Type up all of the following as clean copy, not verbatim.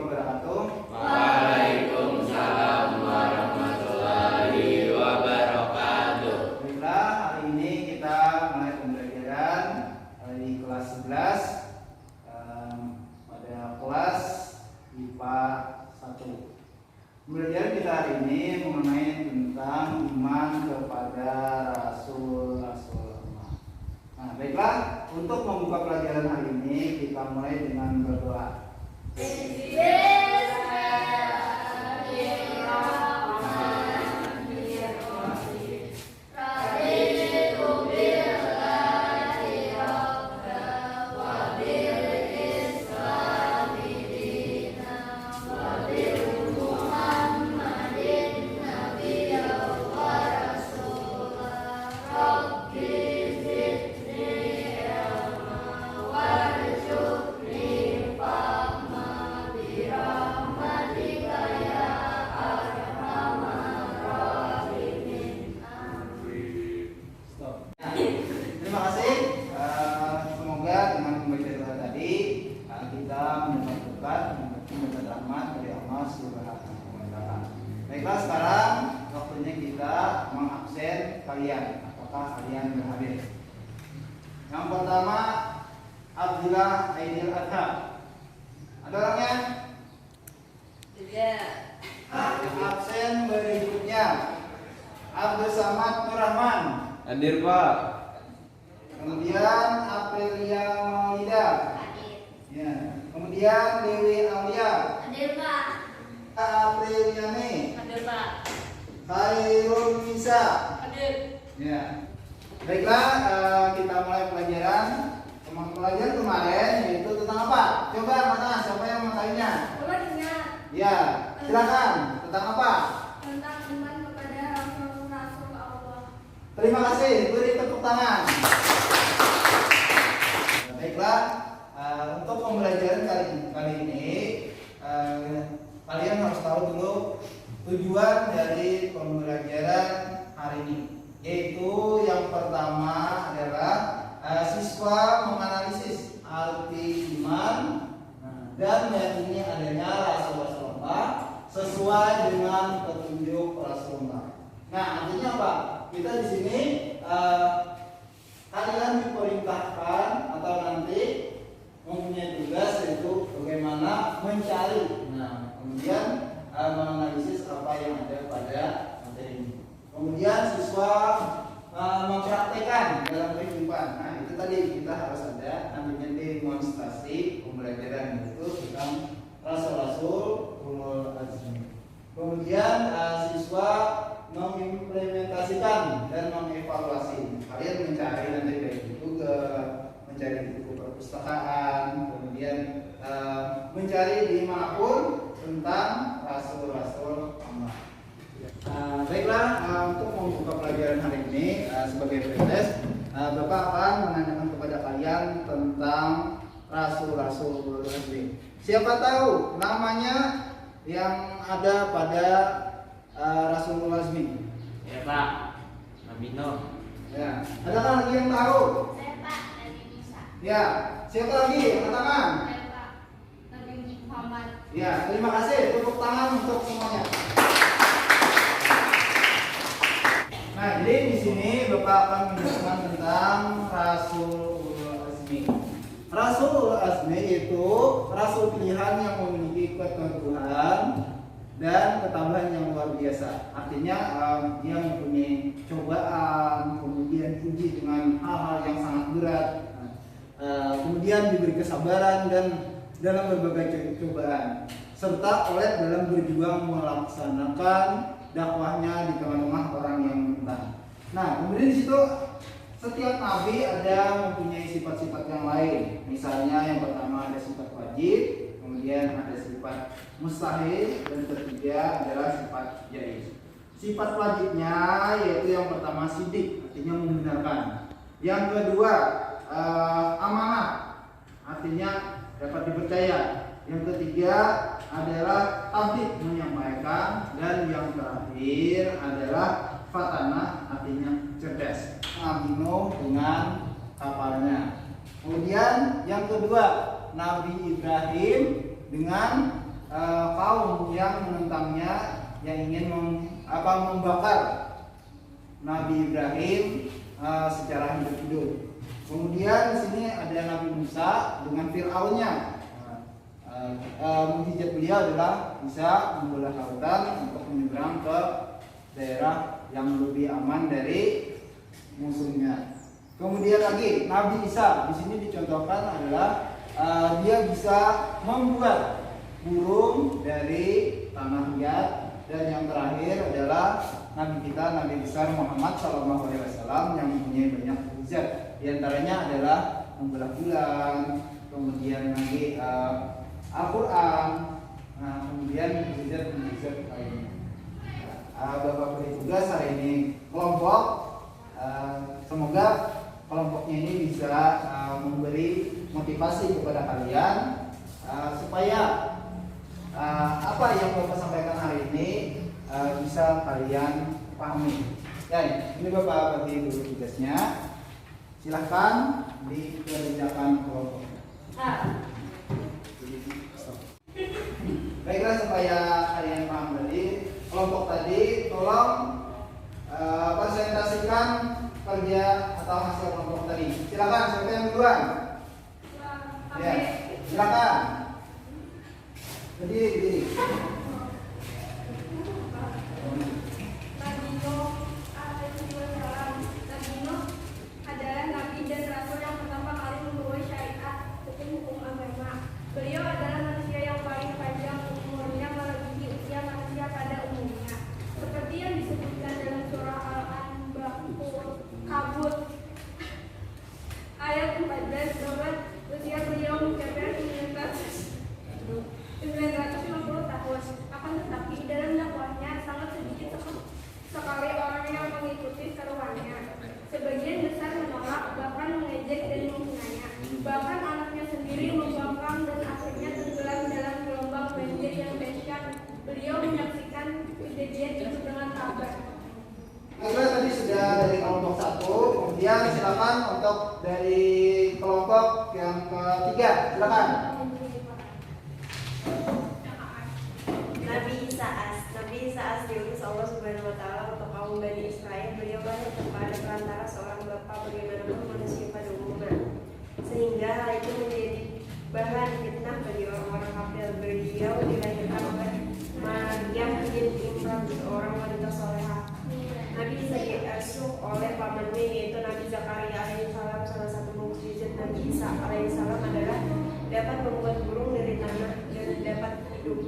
wabarakatuh. Waalaikumsalam warahmatullahi wabarakatuh. Baiklah, hari ini kita mulai pembelajaran di kelas 11 pada kelas IPA 1. Pembelajaran kita hari ini mengenai tentang iman kepada Rasul-Rasul Allah. Nah, baiklah, untuk membuka pelajaran hari ini kita mulai dengan berdoa. Terima kasih. Semoga dengan membaca doa tadi kita mendapatkan rahmat dari Allah Subhanahu wa Ta'ala. Baiklah, sekarang waktunya kita mengabsen kalian. Apakah kalian berhadir? Yang pertama, Abdullah Aidil Adha. Ada orangnya? Tidak. Yang absen berikutnya, Abdul Samad Nur Rahman. Hadir, Pak. Kemudian Aprilia Maulida. Ya. Kemudian Dewi Aulia. Hadir, Pak. Apriliani. Hadir, Pak. Khairul Nisa. Hadir. Ya. Baiklah, kita mulai pelajaran. Pelajaran kemarin yaitu tentang apa? Coba mana siapa yang mengetahuinya? Coba ingat Ya, silakan. Tentang apa? tentang iman kepada Rasul-Rasul Allah. Terima kasih. Beri tepuk tangan. Baiklah, untuk pembelajaran kali ini kalian harus tahu dulu tujuan dari pembelajaran hari ini, yaitu yang pertama adalah siswa menganalisis arti iman dan meyakini adanya Rasulullah sesuai dengan petunjuk Rasulullah. Nah, artinya apa? Kita di sini kalian diperintahkan atau nanti mempunyai tugas yaitu bagaimana mencari, kemudian menganalisis apa yang ada pada materi ini. Kemudian siswa mempraktekkan dalam kehidupan. Nah, itu tadi kita harus ada namanya demonstrasi pembelajaran, yaitu tentang Rasul-Rasul ulul azmi. Kemudian siswa mengimplementasikan dan mengevaluasi. Kalian mencari nanti dari Google, mencari buku perpustakaan, kemudian mencari dimanapun tentang Rasul-Rasul Allah. Baiklah, untuk membuka pelajaran hari ini sebagai pretest, Bapak akan menanyakan kepada kalian tentang Rasul-Rasul Azmi. Siapa tahu namanya yang ada pada Rasul Azmi? Ya, Pak. Nabi Nuh. Ya. Adakah lagi yang tahu? Saya, Pak, Nabi Musa. Ya. Siapa lagi? Angkat tangan. Saya, Pak, Nabi Muhammad. Ya. Terima kasih. Tepuk tangan untuk semuanya. Nah, jadi di sini Bapak akan menjelaskan tentang Rasul Azmi. Rasul Azmi itu rasul pilihan yang memiliki keteguhan dan ketabahan yang luar biasa. Artinya dia mempunyai cobaan, kemudian diuji dengan hal-hal yang sangat berat, kemudian diberi kesabaran dan dalam berbagai cobaan, serta oleh dalam berjuang melaksanakan dakwahnya di tengah-tengah orang yang rentan. Nah, kemudian di situ setiap nabi ada mempunyai sifat-sifat yang lain. Misalnya yang pertama ada sifat wajib, kemudian ada sifat mustahil, dan ketiga adalah sifat jaiz. Sifat wajibnya yaitu yang pertama sidik, artinya membenarkan. Yang kedua amanah, artinya dapat dipercaya. Yang ketiga adalah tabligh, menyampaikan, dan yang terakhir adalah fatanah, artinya cerdas. Nabi Nuh dengan kapalnya. Kemudian yang kedua Nabi Ibrahim dengan kaum yang menentangnya, yang ingin membakar Nabi Ibrahim secara hidup-hidup. Kemudian di sini ada Nabi Musa dengan Fir'aunnya. Mukjizat beliau adalah bisa membelah lautan untuk menyeberang ke daerah yang lebih aman dari musuhnya. Kemudian lagi Nabi Isa di sini dicontohkan adalah dia bisa membuat burung dari tanah liat. Dan yang terakhir adalah Nabi kita, Nabi besar Muhammad SAW yang mempunyai banyak mukjizat. Di antaranya adalah membelah bulan, kemudian lagi Al-Quran, kemudian mukjizat lainnya. Bapak beri tugas hari ini kelompok, semoga kelompoknya ini bisa memberi motivasi kepada kalian supaya apa yang Bapak sampaikan hari ini bisa kalian pahami. Dan ini Bapak bagi dulu tugasnya. Silahkan dikerjakan kelompoknya. Baiklah, supaya kalian paham tadi kelompok tadi, tolong presentasikan kerja atau hasil kelompok tadi. Silakan, siapa yang duluan? Ya, silakan. Berdiri. Nabi Nuh adalah nabi dan rasul yang pertama kali membawa syariat hukum agama. Beliau adalah manusia yang paling panjang umurnya, melebihi usia manusia pada umumnya. Seperti yang disebutkan dalam surah Al-Ankabut ayat 14 bahwa usia beliau mencapai 950 tahun. Akan tetapi dalam dakwahnya sangat sedikit sekali orang yang mengikuti seruannya. Sebagian besar menolak, bahkan mengejek dan menghinanya. Bahkan anaknya sendiri membangkang dan akhirnya tenggelam dalam gelombang banjir yang dahsyat. Beliau menyaksikan kejadian itu dengan sabar. Baiklah, tadi sudah dari kelompok 1. Kemudian silakan untuk dari kelompok yang ketiga. Silakan. Nabi Isa diutus Allah Subhanahu wa taala untuk kaum Bani Israel. Beliau lahir tanpa ada perantara seorang bapak bagaimanapun manusia pada umumnya. Sehingga hal itu menjadi bahan fitnah bagi orang-orang kafir. Beliau dilahirkan oleh Maryam binti Imran, seorang wanita salehah. Nabi Isa diasuh oleh pamannya yaitu Nabi Zakaria alaihissalam. Salah satu mukjizat Nabi Isa alaihissalam adalah dapat membuat burung dari tanah dan dapat hidup.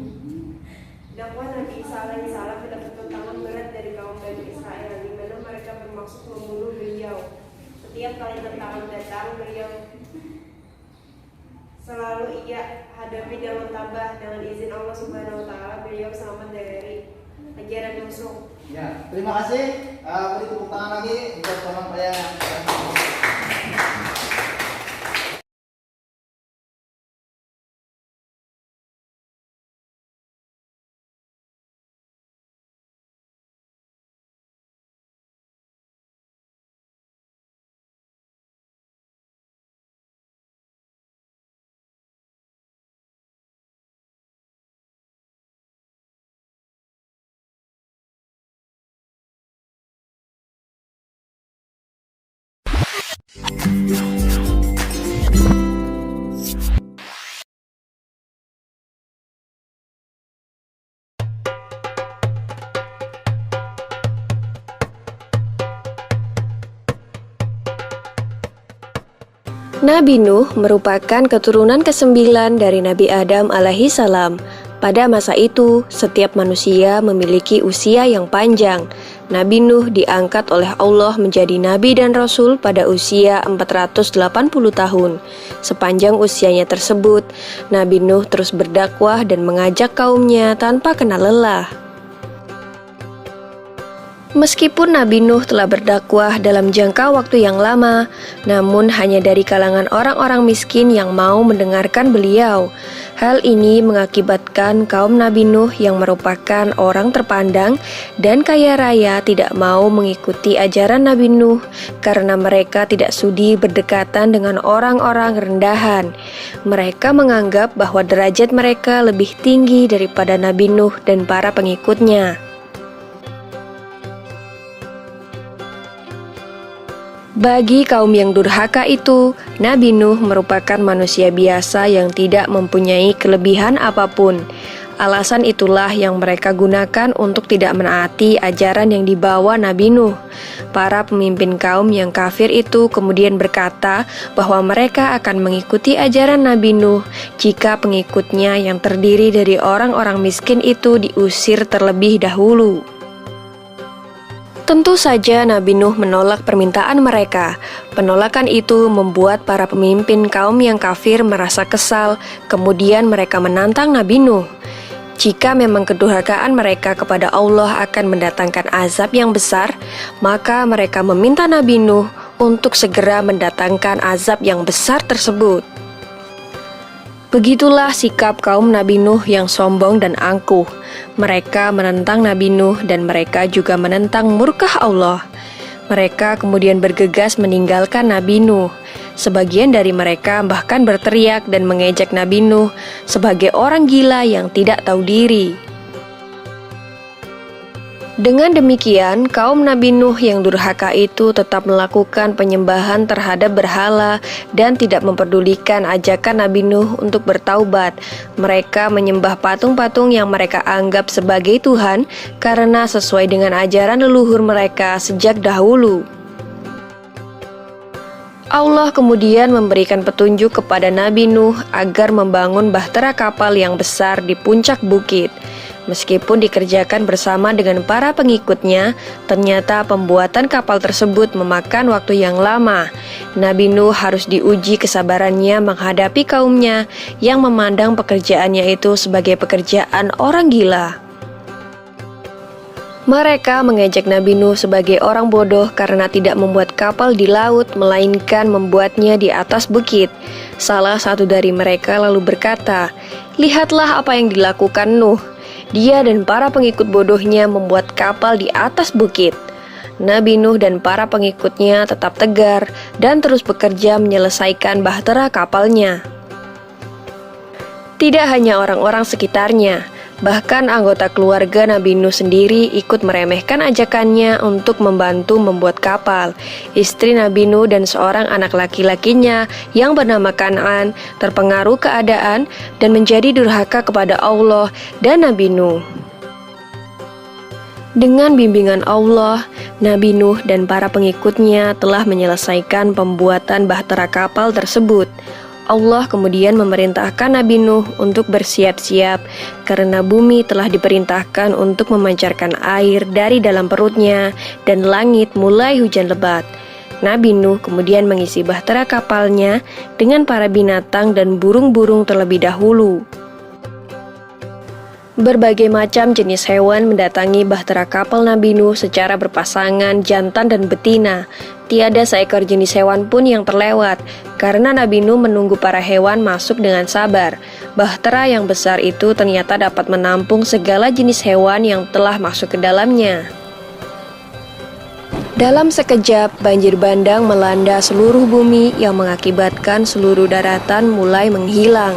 Dakwah Nabi Isa alaihissalam mendapat tantangan berat dari kaum Bani Israel, di mana mereka bermaksud membunuh beliau. Setiap kali tantangan datang, beliau selalu ia hadapi dengan tabah. Dengan izin Allah Subhanahu wa taala, beliau selamat dari ajaran musuh. Ya, terima kasih. Beri tepuk tangan lagi untuk teman saya. Nabi Nuh merupakan keturunan ke-9 dari Nabi Adam alaihi salam. Pada masa itu, setiap manusia memiliki usia yang panjang. Nabi Nuh diangkat oleh Allah menjadi nabi dan rasul pada usia 480 tahun. Sepanjang usianya tersebut, Nabi Nuh terus berdakwah dan mengajak kaumnya tanpa kenal lelah. Meskipun Nabi Nuh telah berdakwah dalam jangka waktu yang lama, namun hanya dari kalangan orang-orang miskin yang mau mendengarkan beliau. Hal ini mengakibatkan kaum Nabi Nuh yang merupakan orang terpandang dan kaya raya tidak mau mengikuti ajaran Nabi Nuh karena mereka tidak sudi berdekatan dengan orang-orang rendahan. Mereka menganggap bahwa derajat mereka lebih tinggi daripada Nabi Nuh dan para pengikutnya. Bagi kaum yang durhaka itu, Nabi Nuh merupakan manusia biasa yang tidak mempunyai kelebihan apapun. Alasan itulah yang mereka gunakan untuk tidak menaati ajaran yang dibawa Nabi Nuh. Para pemimpin kaum yang kafir itu kemudian berkata bahwa mereka akan mengikuti ajaran Nabi Nuh jika pengikutnya yang terdiri dari orang-orang miskin itu diusir terlebih dahulu. Tentu saja Nabi Nuh menolak permintaan mereka. Penolakan itu membuat para pemimpin kaum yang kafir merasa kesal, kemudian mereka menantang Nabi Nuh. Jika memang kedurhakaan mereka kepada Allah akan mendatangkan azab yang besar, maka mereka meminta Nabi Nuh untuk segera mendatangkan azab yang besar tersebut. Begitulah sikap kaum Nabi Nuh yang sombong dan angkuh. Mereka menentang Nabi Nuh dan mereka juga menentang murka Allah. Mereka kemudian bergegas meninggalkan Nabi Nuh. Sebagian dari mereka bahkan berteriak dan mengejek Nabi Nuh sebagai orang gila yang tidak tahu diri. Dengan demikian, kaum Nabi Nuh yang durhaka itu tetap melakukan penyembahan terhadap berhala dan tidak memperdulikan ajakan Nabi Nuh untuk bertaubat. Mereka menyembah patung-patung yang mereka anggap sebagai Tuhan karena sesuai dengan ajaran leluhur mereka sejak dahulu. Allah kemudian memberikan petunjuk kepada Nabi Nuh agar membangun bahtera kapal yang besar di puncak bukit. Meskipun dikerjakan bersama dengan para pengikutnya, ternyata pembuatan kapal tersebut memakan waktu yang lama. Nabi Nuh harus diuji kesabarannya menghadapi kaumnya yang memandang pekerjaannya itu sebagai pekerjaan orang gila. Mereka mengejek Nabi Nuh sebagai orang bodoh karena tidak membuat kapal di laut, melainkan membuatnya di atas bukit. Salah satu dari mereka lalu berkata, "Lihatlah apa yang dilakukan Nuh. Dia dan para pengikut bodohnya membuat kapal di atas bukit." Nabi Nuh dan para pengikutnya tetap tegar dan terus bekerja menyelesaikan bahtera kapalnya. Tidak hanya orang-orang sekitarnya, bahkan anggota keluarga Nabi Nuh sendiri ikut meremehkan ajakannya untuk membantu membuat kapal. Istri Nabi Nuh dan seorang anak laki-lakinya yang bernama Kan'an terpengaruh keadaan dan menjadi durhaka kepada Allah dan Nabi Nuh. Dengan bimbingan Allah, Nabi Nuh dan para pengikutnya telah menyelesaikan pembuatan bahtera kapal tersebut. Allah kemudian memerintahkan Nabi Nuh untuk bersiap-siap karena bumi telah diperintahkan untuk memancarkan air dari dalam perutnya dan langit mulai hujan lebat. Nabi Nuh kemudian mengisi bahtera kapalnya dengan para binatang dan burung-burung terlebih dahulu. Berbagai macam jenis hewan mendatangi bahtera kapal Nabi Nuh secara berpasangan jantan dan betina. Tiada seekor jenis hewan pun yang terlewat, karena Nabi Nuh menunggu para hewan masuk dengan sabar. Bahtera yang besar itu ternyata dapat menampung segala jenis hewan yang telah masuk ke dalamnya. Dalam sekejap, banjir bandang melanda seluruh bumi yang mengakibatkan seluruh daratan mulai menghilang.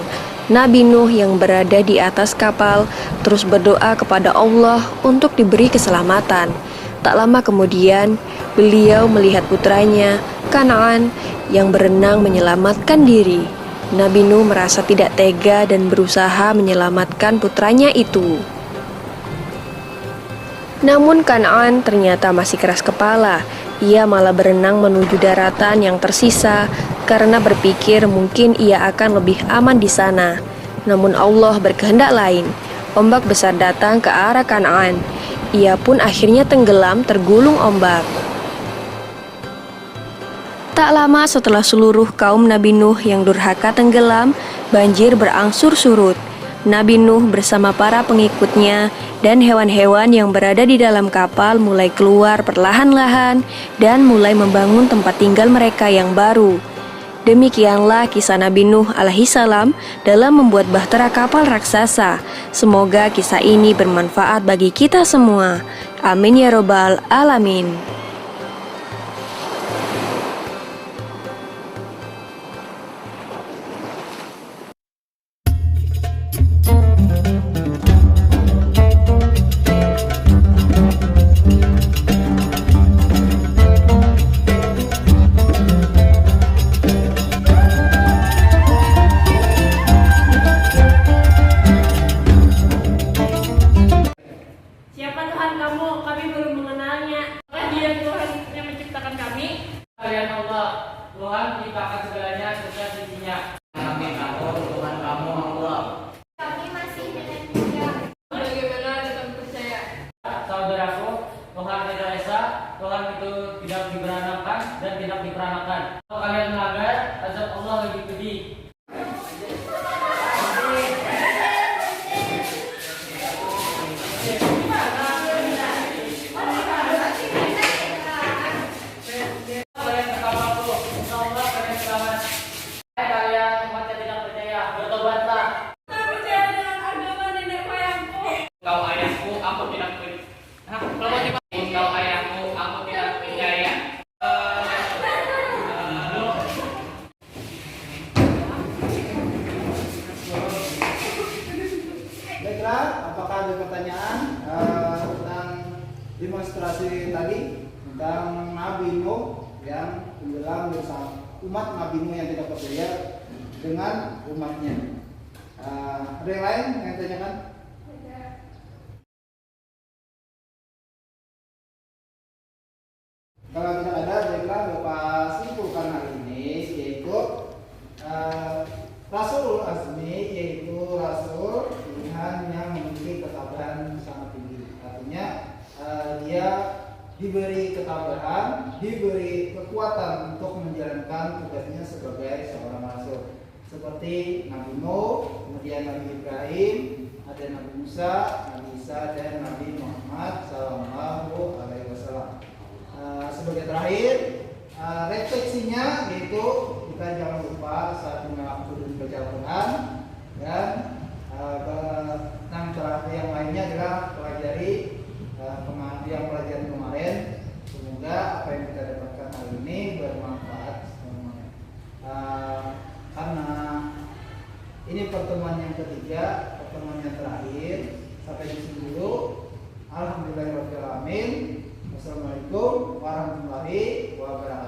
Nabi Nuh yang berada di atas kapal terus berdoa kepada Allah untuk diberi keselamatan. Tak lama kemudian, beliau melihat putranya, Kan'an, yang berenang menyelamatkan diri. Nabi Nuh merasa tidak tega dan berusaha menyelamatkan putranya itu. Namun Kan'an ternyata masih keras kepala. Ia malah berenang menuju daratan yang tersisa karena berpikir mungkin ia akan lebih aman di sana. Namun Allah berkehendak lain. Ombak besar datang ke arah Kan'an. Ia pun akhirnya tenggelam tergulung ombak. Tak lama setelah seluruh kaum Nabi Nuh yang durhaka tenggelam, banjir berangsur surut. Nabi Nuh bersama para pengikutnya dan hewan-hewan yang berada di dalam kapal mulai keluar perlahan-lahan dan mulai membangun tempat tinggal mereka yang baru. Demikianlah kisah Nabi Nuh alaihissalam dalam membuat bahtera kapal raksasa. Semoga kisah ini bermanfaat bagi kita semua. Amin ya robbal alamin. Siapa Tuhan kamu? Kami belum mengenalnya. Apakah Dia Tuhan yang menciptakan kami? Kalian Allah, Tuhan menciptakan segalanya sesuai sisinya. Kami kamu, Tuhan kamu Allah. Kami masih dengan Dia. Bagaimana dengan percaya? Saudaraku, Tuhan tidak esa, Tuhan itu tidak diberanakan dan tidak diperanakan. Kalau kalian melanggar, azab Allah lebih pedih. Kalian kekawalku, insya Allah kalian selamat. Hai kalian umat yang tidak percaya, bertobatlah. Tak percaya dengan agama nenek moyangku. Engkau ayahku, aku tidak percaya. Engkau ayahku, aku tidak percaya. Baiklah, apakah ada pertanyaan tentang demonstrasi tadi tentang Nabi Nuh yang tenggelam bersama umat Nabi Nuh yang tidak percaya dengan umatnya? Ada yang lain yang tanyakan? Kalau tidak ada, baiklah Bapak simpulkan hari ini, yaitu Rasul Azmi yaitu Rasul pilihan yang memiliki ketabahan sangat tinggi. Artinya dia diberi ketabahan, diberi kekuatan untuk menjalankan tugasnya sebagai seorang Rasul. Seperti Nabi Nuh, kemudian Nabi Ibrahim, ada Nabi Musa, Nabi Isa, dan Nabi Muhammad Sallallahu Alaihi Wasallam. Sebagai terakhir, refleksinya yaitu kita jangan lupa saat mengakhiri baca Al-Quran dan yang lainnya adalah pelajari yang pelajaran kemarin. Semoga apa yang kita dapatkan hari ini bermanfaat semuanya. Karena ini pertemuan yang ketiga, pertemuan yang terakhir. Sampai di sini dulu. Alhamdulillahirobbilalamin. Wassalamualaikum warahmatullahi wabarakatuh.